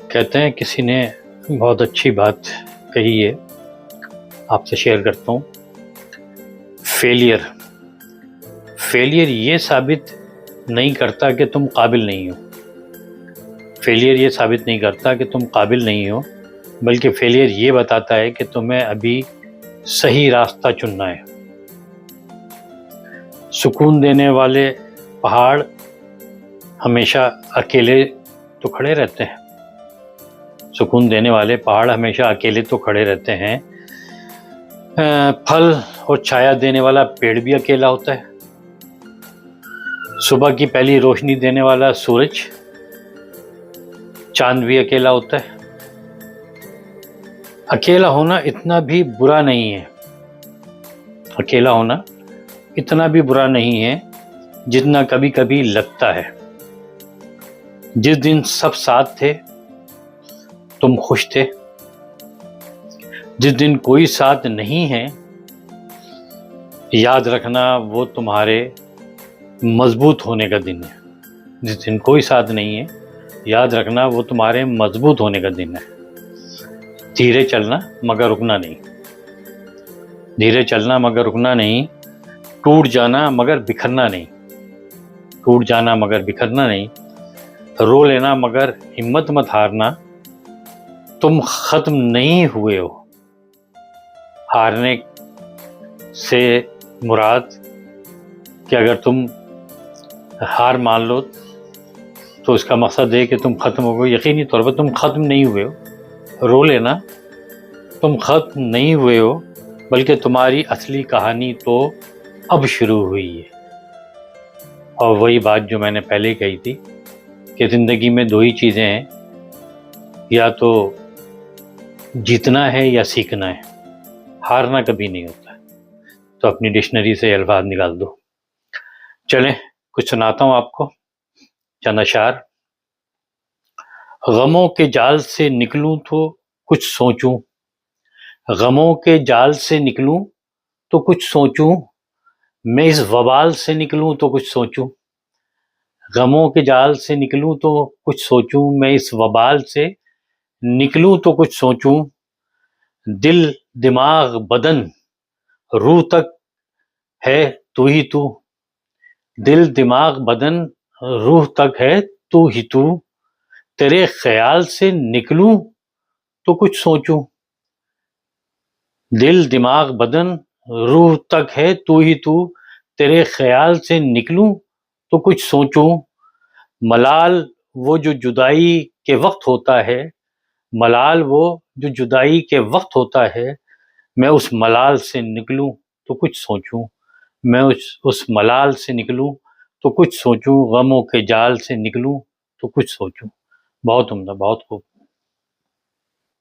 کہتے ہیں کسی نے بہت اچھی بات کہی ہے، آپ سے شیئر کرتا ہوں۔ فیلئر یہ ثابت نہیں کرتا کہ تم قابل نہیں ہو۔ فیلئر یہ ثابت نہیں کرتا کہ تم قابل نہیں ہو، بلکہ فیلئر یہ بتاتا ہے کہ تمہیں ابھی صحیح راستہ چننا ہے۔ سکون دینے والے پہاڑ ہمیشہ اکیلے تو کھڑے رہتے ہیں۔ سکون دینے والے پہاڑ ہمیشہ اکیلے تو کھڑے رہتے ہیں۔ پھل اور چھایا دینے والا پیڑ بھی اکیلا ہوتا ہے۔ صبح کی پہلی روشنی دینے والا سورج، چاند بھی اکیلا ہوتا ہے۔ اکیلا ہونا اتنا بھی برا نہیں ہے، اکیلا ہونا اتنا بھی برا نہیں ہے جتنا کبھی کبھی لگتا ہے۔ جس دن سب ساتھ تھے تم خوش تھے، جس دن کوئی ساتھ نہیں ہے یاد رکھنا وہ تمہارے مضبوط ہونے کا دن ہے۔ جس دن کوئی ساتھ نہیں ہے یاد رکھنا وہ تمہارے مضبوط ہونے کا دن ہے۔ دھیرے چلنا مگر رکنا نہیں، دھیرے چلنا مگر رکنا نہیں، ٹوٹ جانا مگر بکھرنا نہیں، ٹوٹ جانا مگر بکھرنا نہیں، رو لینا مگر ہمت مت ہارنا۔ تم ختم نہیں ہوئے ہو۔ ہارنے سے مراد کہ اگر تم ہار مان لو تو اس کا مقصد ہے کہ تم ختم ہو گئے، یقینی طور پر تم ختم نہیں ہوئے ہو۔ رو لینا، تم ختم نہیں ہوئے ہو، بلکہ تمہاری اصلی کہانی تو اب شروع ہوئی ہے۔ اور وہی بات جو میں نے پہلے کہی تھی کہ زندگی میں دو ہی چیزیں ہیں، یا تو جیتنا ہے یا سیکھنا ہے، ہارنا کبھی نہیں ہوتا ہے۔ تو اپنی ڈکشنری سے الفاظ نکال دو۔ چلیں کچھ سناتا ہوں آپ کو چند اشعار۔ غموں کے جال سے نکلوں تو کچھ سوچوں، غموں کے جال سے نکلوں تو کچھ سوچوں، میں اس وبال سے نکلوں تو کچھ سوچوں۔ غموں کے جال سے نکلوں تو کچھ سوچوں، میں اس وبال سے نکلوں تو کچھ سوچوں۔ دل دماغ بدن روح تک ہے تو ہی تو، دل دماغ بدن روح تک ہے تو ہی تو، تیرے خیال سے نکلوں تو کچھ سوچوں۔ دل دماغ بدن روح تک ہے تو ہی تو، تیرے خیال سے نکلوں تو کچھ سوچوں۔ ملال وہ جو جدائی کے وقت ہوتا ہے، ملال وہ جو جدائی کے وقت ہوتا ہے، میں اس ملال سے نکلوں تو کچھ سوچوں، میں اس ملال سے نکلوں تو کچھ سوچوں، غموں کے جال سے نکلوں تو کچھ سوچوں۔ بہت عمدہ، بہت خوب۔